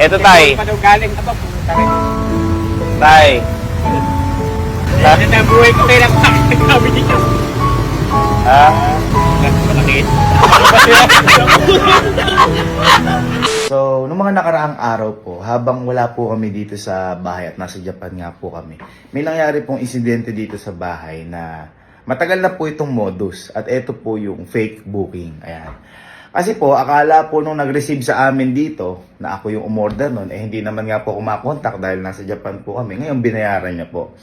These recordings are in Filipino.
Eto, tay. Pa daw galing ito. Tay. Yan na buhay ko kaya nagkakabi dito. Ha? Malaki. So, nung mga nakaraang araw po, habang wala po kami dito sa bahay at nasa Japan nga po kami, may nangyari pong insidente dito sa bahay na matagal na po itong modus at ito po yung fake booking. Ayan. Kasi po, akala po nung nag-receive sa amin dito na ako yung umorder nun, hindi naman nga po kumakontak dahil nasa Japan po kami. Ngayon, binayaran niya po.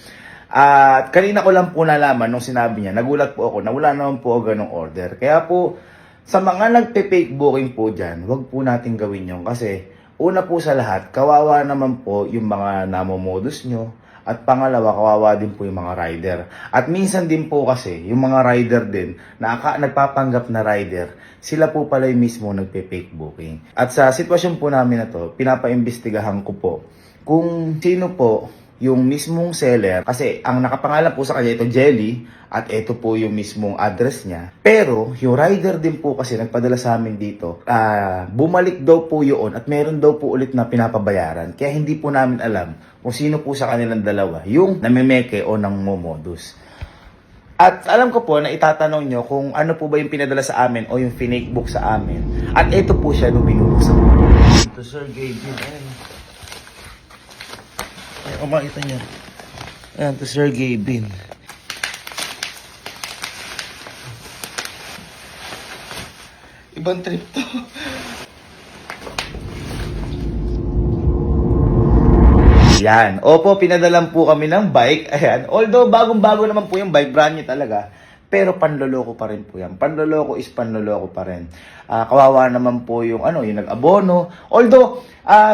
At kanina ko lang po nalaman nung sinabi niya, nagulat po ako na wala naman po ganong order. Kaya po, sa mga nagpe-fake booking po dyan, wag po natin gawin yun. Kasi una po sa lahat, kawawa naman po yung mga namomodus nyo. At pangalawa, kawawa din po yung mga rider. At minsan din po kasi, yung mga rider din, na nagpapanggap na rider, sila po pala yung mismo nagpe-fake booking. At sa sitwasyon po namin na to, pinapaimbestigahan ko po kung sino po yung mismong seller, kasi ang nakapangalan po sa kanya ito Jelly at ito po yung mismong address niya. Pero yung rider din po kasi nagpadala sa amin dito, bumalik daw po yun at meron daw po ulit na pinapabayaran. Kaya hindi po namin alam kung sino po sa kanilang dalawa yung namimeke o nang momodus. At alam ko po na itatanong nyo kung ano po ba yung pinadala sa amin o yung finake book sa amin. At ito po siya nung binubuksan ko. Ito Sir Gavin, kung makita niya. Ayan, to Sir Gavin. Ibang trip to. Yan. Opo, pinadalan po kami ng bike. Ayan. Although, bagong-bago naman po yung bike. Brand new talaga. Pero panloloko pa rin po yan. Panloloko is panloloko pa rin. Kawawa naman po yung yung nag-abono. Although,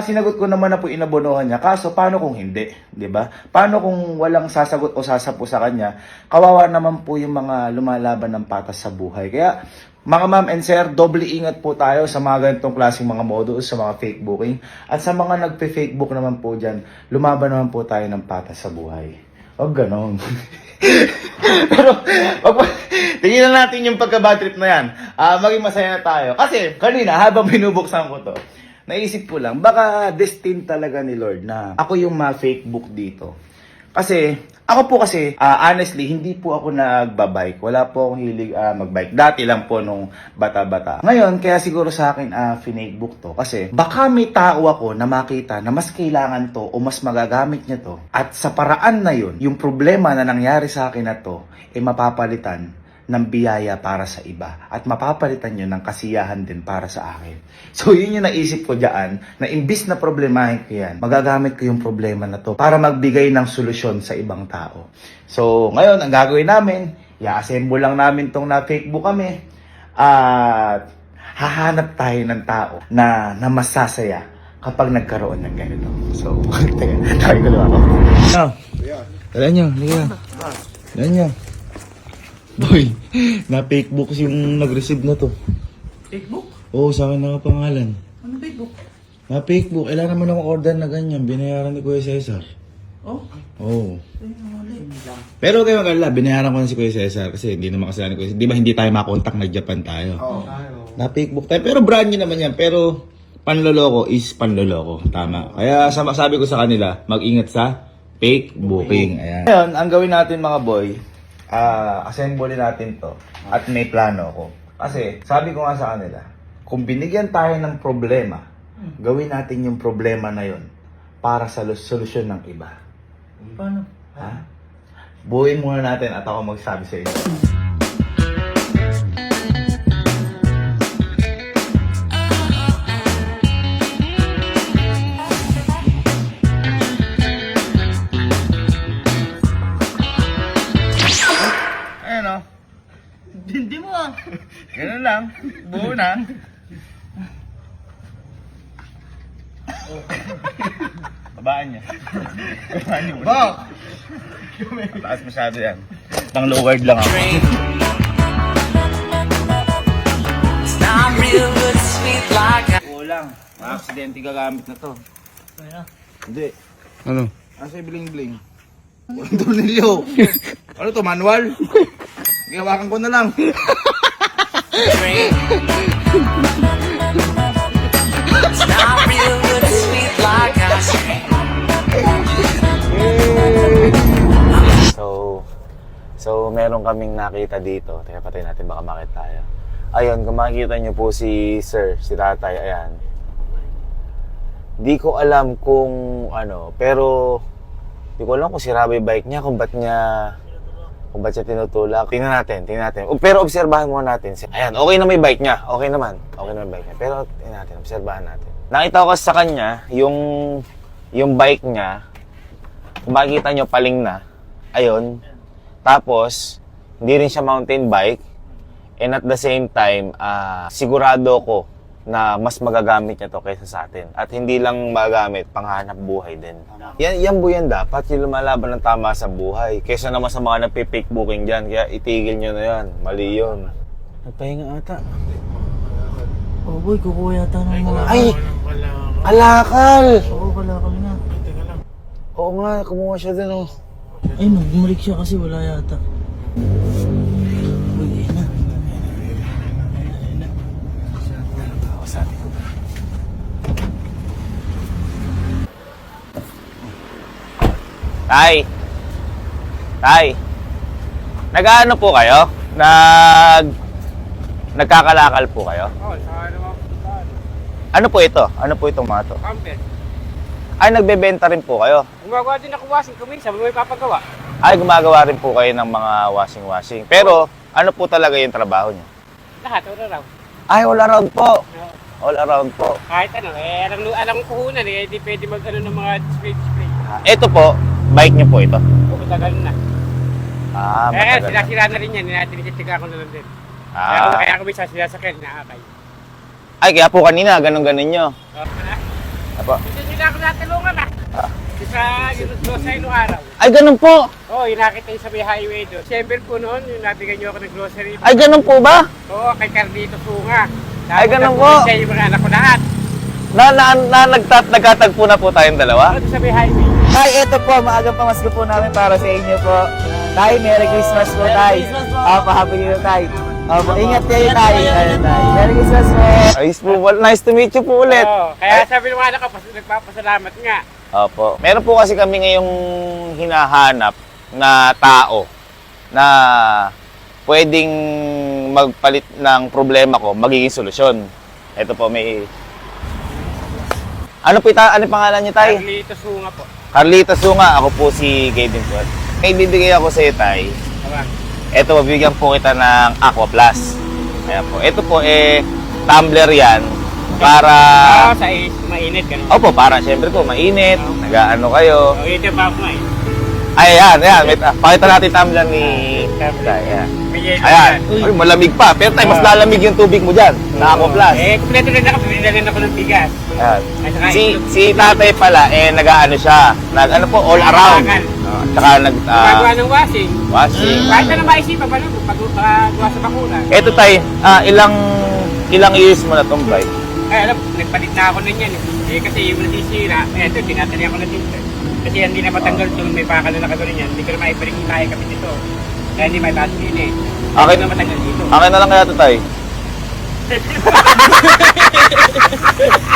sinagot ko naman na po inabonohan niya. Kaso, paano kung hindi? 'Di ba? Paano kung walang sasagot o sasapo sa kanya? Kawawa naman po yung mga lumalaban ng patas sa buhay. Kaya, mga ma'am and sir, doble ingat po tayo sa mga ganitong klaseng mga modus, sa mga fake booking. At sa mga nagpe-fake book naman po dyan, lumaban naman po tayo ng patas sa buhay. Huwag ganon. Pero, tingnan natin yung pagka-bad trip na yan. Maging masaya na tayo. Kasi, kanina, habang binubuksan ko to, naisip ko lang, baka destined talaga ni Lord na ako yung ma-fake book dito. Kasi, ako po kasi, honestly, hindi po ako nagbabike. Wala po akong hilig magbike. Dati lang po nung bata-bata. Ngayon, kaya siguro sa akin, finake book to. Kasi, baka may tao ako na makita na mas kailangan to o mas magagamit niya to. At sa paraan na yun, yung problema na nangyari sa akin na to, mapapalitan ng biyaya para sa iba. At mapapalitan yun ng kasiyahan din para sa akin. So, yun yung naisip ko dyan, na imbis na problemahin ko yan, magagamit ko yung problema na to para magbigay ng solusyon sa ibang tao. So, ngayon, ang gagawin namin, i-assemble lang namin tong na-fake book kami, at hahanap tayo ng tao na masasaya kapag nagkaroon ng ganito. So, tayo ko lang ako. Tala nyo, liga. Tala nyo. Boy, na-fake book yung nag-receive na to. Fake book? Oo, sa akin nakapangalan. Ano fake book? Na-fake book. Kailangan naman akong order na ganyan. Binayaran ni Kuya Cesar. Oh? Oo. Pero kayo mag-alala, binayaran ko na si Kuya Cesar kasi hindi naman kasalanan ni Kuya Cesar. Di ba hindi tayo makontak, nag-Japan tayo? Oo. Na-fake book tayo. Pero brand new naman yan. Pero panloloko is panloloko. Tama. Kaya sabi ko sa kanila, mag-ingat sa fake booking. Ayan. Ngayon, ang gawin natin mga boy, assemble natin to at may plano ko. Kasi sabi ko nga sa kanila, kung binigyan tayo ng problema, gawin natin yung problema na yon para sa solusyon ng iba. Paano? Ha? Buuin muna natin at ako magsabi sa inyo. Hindi mo ah. Ganun lang. Buo na. Babaan niya. Babaan niyo. Bak! Taas masyado yan. Pang lowered lang ako. Kulang. Ma-aksidente gagamit na to. Hindi. Ano? Asa yung bling-bling? Walang tornilyo. Ano to, manual? Gawakan ko na lang. It's not real, but it's sweet meron kaming nakita dito. Teka, patay natin, baka makita tayo. Ayun, kung makikita nyo po si sir, si tatay, ayan. Di ko alam kung ano, pero di ko alam kung sira ba yung bike niya, kung ba't siya tinutulak. Tingnan natin. Pero obserbahan muna natin. Ayan, okay na may bike niya. Okay naman may bike niya. Pero tingnan natin, obserbahan natin. Nakita ko kasi sa kanya, yung bike niya, kung makikita nyo, paling na. Ayun. Tapos, hindi rin siya mountain bike. And at the same time, sigurado ko na mas magagamit niya to kaysa sa atin. At hindi lang magagamit, panghanap buhay din. Yan po yan dapat, yung lumalaban ng tama sa buhay. Kaysa naman sa mga nagpe-fake booking dyan, kaya itigil nyo na yan. Mali yun. Nagpahinga ata. Oh boy, kukuha yata ng mga... Ay! Alakal! Oo, kalakal na. Oo nga, kumuha siya dun, oh. Ay, bumalik siya kasi wala yata. Uy, ayun na. Ako sa atin. Tay! Nag-ano po kayo? Nagkakalakal po kayo? Oo, sa ano mo? Ano po ito? Ano po itong mga to? Camper. Ay, nagbebenta rin po kayo. Gumagawa din ako washing kuminsan, may papagawa. Ay, gumagawa rin po kayo ng mga washing. Pero, ano po talaga yung trabaho niyo? Lahat, wala raw. Ay, all around po. Oo. All around po. Kahit ano, alam ko puhunan hindi pwede mag-ano ng mga display. Ito po, bike niyo po ito. Pagkatagal na. Matagal na. Sila-sila na rin yan, tinitiga ko na lang din. Ah. Kaya ako minsan sinasakyan, naakay. Ay, kaya po kanina, ganun-ganun nyo. Apo. Sila ako natulungan Sa grocery noong araw. Ay, ganun po. Oo, inakit tayo sa may highway doon. Siyempre po noon, yung nabigyan niyo ako ng grocery. Ay, ganun po ba? Oo, kay Carlito Sunga. Ay, ganun po. Siya yung mga anak ko lahat. Nagkatagpo na po tayong dalawa? Doon sa may highway. Tay, ito po, maagang pamasko po namin para sa inyo po. Tay, Merry Christmas po, Tay. Opo, happy new year, Tay. Opo, ingat kayo, Tay. Ayun, Tay. Merry Christmas po. Ayos po. Well, nice to meet you po ulit. Oo, kaya sabi ng mga anak ko, nagpapasalamat nga. Opo. Meron po kasi kami ngayong hinahanap na tao na pwedeng magpalit ng problema ko, magiging solusyon. Ito po, may... Ano pangalan niyo, Tay? Carlito Sunga po. Carlita Sunga, ako po si Gavin po. May bibigay ako sa iyo, Tay. Tama. Ito, mabibigyan po kita ng Aqua Plus. Ayan po. Ito po, tumbler yan. Para... Sa mainit, ganun. Opo, para syempre po, mainit. Nag-ano kayo. Oo, ito pa ako nga Ay, ayan. Pakita natin tumbler ni... Ayan. Ayan. Ay, malamig pa. Pero tayo, mas lalamig yung tubig mo dyan. Na Aqua Plus. Kompleto rin ako. Pinilala ako ng bigas. Ayan. Si tatay pala, nag-ano siya. Nag-ano po, all around. Tsaka Gagawa ng washing. washing. Kahit na maisipan pa nun, paggawa sa bakuna. Ito tayo, ilang years mo na tong bike? Ay, alam, nagpalit na ako nun yan. Kasi yung nasisira, ito, tinatali ako na dito. Kasi hindi na matanggal ito, may pakal na nakagano'n yan. Hindi ko na maibalik yung kaya kami dito. Kaya hindi may baso din eh. Okay. Hindi na matanggal dito. Akin na lang kaya ito tayo.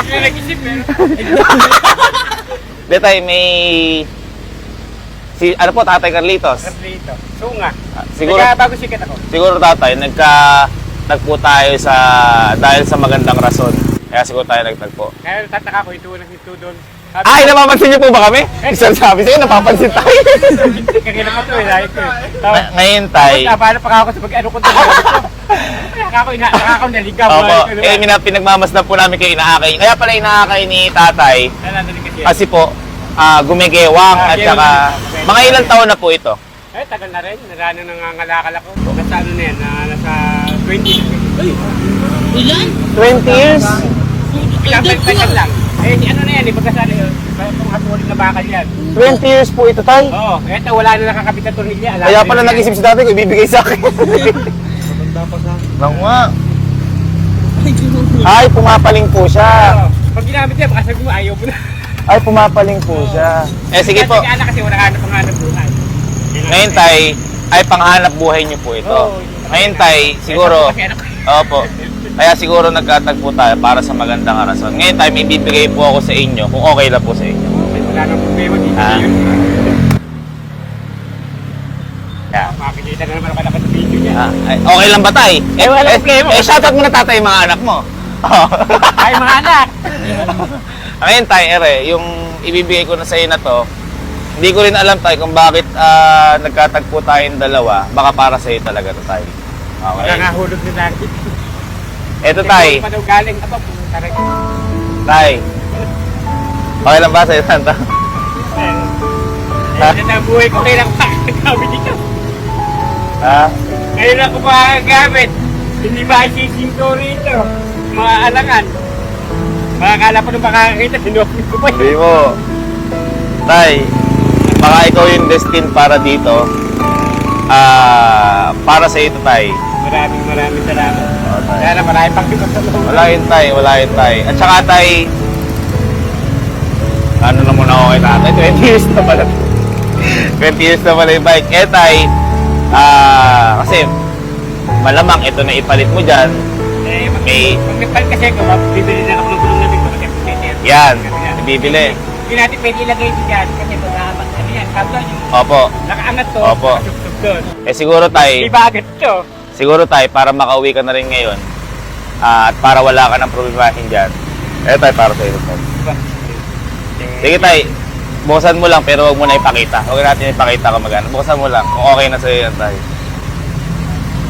Hindi na nag-isip pero. Hindi tayo, may... ano po, Tatay Carlitos? Dito. Sunga. Siguro, Bago sikat ako. siguro tatay, nagpo tayo dahil sa magandang rason. Kaya siguro tayo nagtagpo. Kaya tataka ko, ito doon. Ay, napapansin niyo po ba kami? Isang sabi sa'yo, napapansin tayo. Kagila pa ito eh, like ko. Ngayon tayo. Paano pa ako sa pag-ano ko doon? Ako naligaw. Opo, pinagmamasdan po namin kayo inaakay. Kaya pala inaakay ni tatay. Kasi po, gumigewang at saka... Mga ilang taon na po ito? Eh, tagal na rin. Narano nangangalakal ako. Nasa ano na yan, nasa 20. Ilan? 20 years? Tagal lang. Eh, ano na yan, pagkasali yun. Itong hatuling na bakal yan. 20 years po ito, tay. Oo, eto wala na nakakabit na tornilya. Kaya pala nag-isip si tatay ko, ibibigay sa akin. Lang nga. Ay, pumapaling po siya. Oo, pag ginamit niya, baka sabi mo, ayaw mo na. Ay, pumapaling po siya. Sige po. Kasi wala ka na panghanap buhay. Ngayon, tay, ay panghanap buhay niyo po ito. Oo. Ngayon, tay, siguro... Kasi anak ko. Opo. Kaya siguro nagkatagpo tayo para sa magandang rason. Ngayon, tay, may bibigay po ako sa inyo kung okay lang po sa inyo. Wala nang problema dito. Ah. Yun. Yeah. Makikita Kita na naman ako naka sa video niya. Okay lang ba, tay? wala problema. Shoutout muna tatay yung mga anak mo. Ay, mga anak! Ngayon, tay, yung ibibigay ko na sa na to, hindi ko rin alam, tay, kung bakit nagkatagpo tayong dalawa. Baka para sa iyo talaga to, tay. Okay. Nakahulog na natin. Eto, tay. Pa daw galing. Aba, pumunta rin. Tay. Okay lang ba sa iyo, tanta? Ngayon na buhay ko kailang makagamit dito. Ha? Ngayon ako makagamit. Hindi ba isisinto rito? Mga alangan. Makakala pa nung makakakita, sinopin ko pa. Hindi mo. Tay, baka ikaw yung destined para dito. Para sa ito, tay. Maraming salamat. Oo, tay. Kaya na marami pang iba sa loob. Wala yun, tay. Wala yun, tay. At saka, tay, ano na muna ako kay tatay? 20 years na pala. 20 years na pala yung bike. Eh, tay, kasi, malamang ito na ipalit mo dyan. May... Pag nagpal kasi ko, bibili na ako ng gulong na dito kasi pwede. Yan, ibibili. Hindi natin pwede ilagay ito dyan kasi maghahabat ano yan. Kabla yung Opo. nakaangat to, Opo. nakasubsob doon. Eh, siguro, tay, Di ba agad to? siguro, tay, para makauwi ka na rin ngayon, at para wala ka ng problemahin dyan, eh, tay, para sa ito, tay. Sige, tay, buksan mo lang pero huwag mo na ipakita. Huwag natin ipakita kung magano. Buksan mo lang kung okay na sa'yo yan, tay.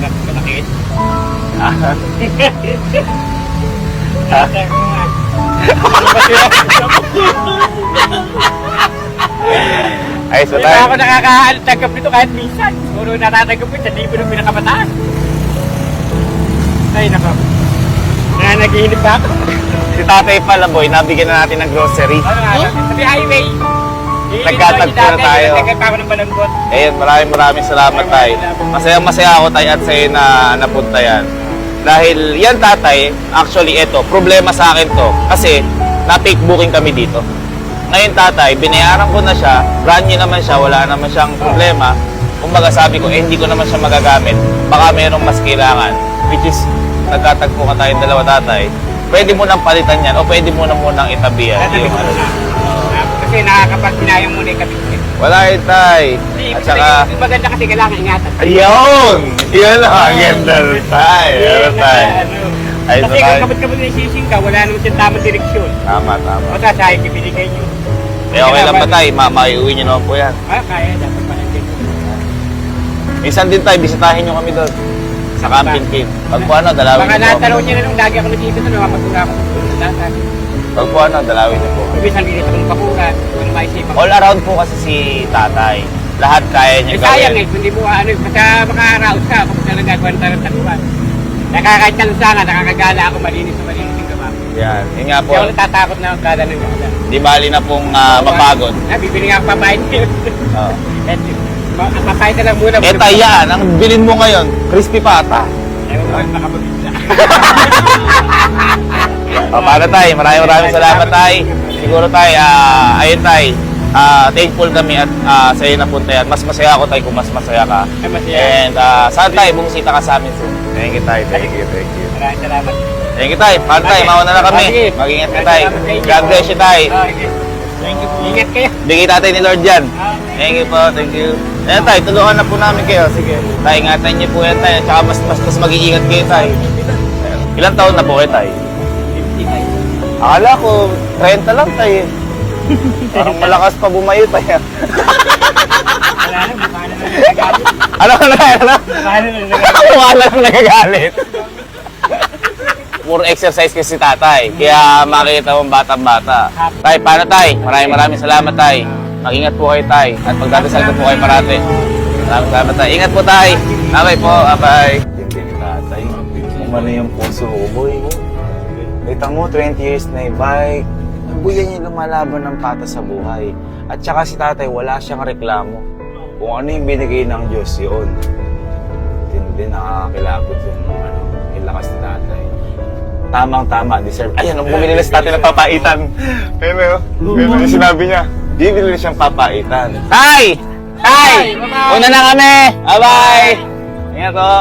Nakakit. Ayos ba, Hindi tay? ako nakakatanggap nito kahit minsan. Puro natatanggap ko sa libo ng pinakabataas. Ay, nako. Naginip pa ako. Si tatay pala, boy, nabigyan na natin ng grocery. Ano nga, sabi highway. Nagkatagpo na tayo. Nagkatagpo ako ng balanggot. Ayun, maraming salamat, tay. Masaya ako, tay, at sa'yo na napunta yan. Dahil yan, tatay, actually, eto, problema sa akin to. Kasi, na-take booking kami dito. Ngayon, tatay, binayaran ko na siya, brand new naman siya, wala naman siyang problema. Kumbaga, sabi ko, hindi ko naman siya magagamit. Baka mayroong mas kailangan. Which is, nagkatagpo ka tayong dalawa, tatay. Pwede mo nang palitan yan o pwede mo na munang itabi yan. Tatabi ko na. Kasi nakakapag-binayang muna yung kabit. Wala yun, tay. At saka, Yung maganda kasi kailangan ingatan. ayun! Yun lang, ang ganda rin, tay. Ayun, tay. Ayun, Kasi tay. kung kabit-kabit na sising ka, wala naman siyang tamang direksyon. Tama, tama. O sa sayang ibinigay nyo. Eh, okay lang ba, tay? Maiuwi niyo naman po yan. Kaya, dapat pala dito. Minsan din, tay, bisitahin niyo kami doon. Sa Camping Cave. Pag po ano, dalawin Baka niyo po natalaw kami. niya na nung lagi ako nag-iipit na mapagpura ako. Pag po ano, dalawin niyo po kami. Ibig sabihin sa kong pakura, kung maisipan. All around po kasi si tatay. Lahat kaya niya Sayang gawin. hindi mo ano, basta makaraos ka kung saan nagagawa ng taluan. Nakakaitansangan, nakakagala ako malinis yung gawa. Yan. Yun nga po. Hindi ako natatakot na gala ng gala. Di bali na pong mapagod. Bibili nga ako papayad niyo. Oh. Papayad na lang muna. Eh, tay, yan. Ang bilin mo ngayon, crispy pata. Ewan ko, makapabigla. Paano, tay? Maraming salamat, tay. Siguro, tay, ayun, tay. Thankful kami at sa iyo napunta yan. Mas masaya ako, tay, kung mas masaya ka. Ay, masaya. And saan, tay? Bumisita ka sa amin soon. Thank you, tay. Thank you. Maraming salamat. Thank you, tay. Paano, tay? Mauna na kami. Sige. Mag-ingat ka, tay. God bless you, tay. Okay. Thank you. Ingat kayo. Bigay tatay ni Lord yan. Thank you po, thank you. Ayan, tay, tulungan na po namin kayo. Sige. Tay, ingatan niyo po yan, tay. Tsaka mas mag-iingat kayo, tay. Ilang taon na po kayo, tay? Akala ko, 30 lang, tay. Parang malakas pa bumayo, tay. Wala na, mukha na lang nagagalit. Ano? Mukha na lang nagagalit. Mukha lang nagagalit. Puro exercise kasi si tatay. Kaya makikita mong batang-bata. Tay, paano, tay? Maraming salamat, tay. Mag-ingat po kayo, tay. At pagdadasal ko po kayo parati. Maraming salamat, tay. Ingat po, tay. Bye po. Bye. Hindi ni tatay. Umano yung puso ko, boy. Kita mo, 20 years na yung bike. Buyan niya lumalaban ng patas sa buhay. At saka si tatay, wala siyang reklamo. Kung ano yung binigay ng Diyos, yun. Hindi nakakakilabot yung lakas ni tatay. Tamang-tama, deserve. Ayan, nung bumili na si tatay ng papaitan. Pero yung sinabi niya, bibili na siyang papaitan. Tay! Tay! Una na kami! Bye-bye! Ingat ko.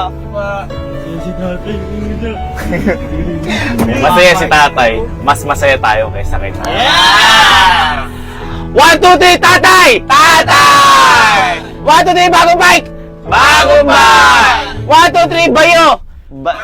Masaya si tatay. Mas masaya tayo kaysa kay tatay. Yeah! 1, 2, 3, tatay! Tatay! 1, 2, 3, bagong bike! Bagong bahay! 1, 2, 3, bayo! Ba-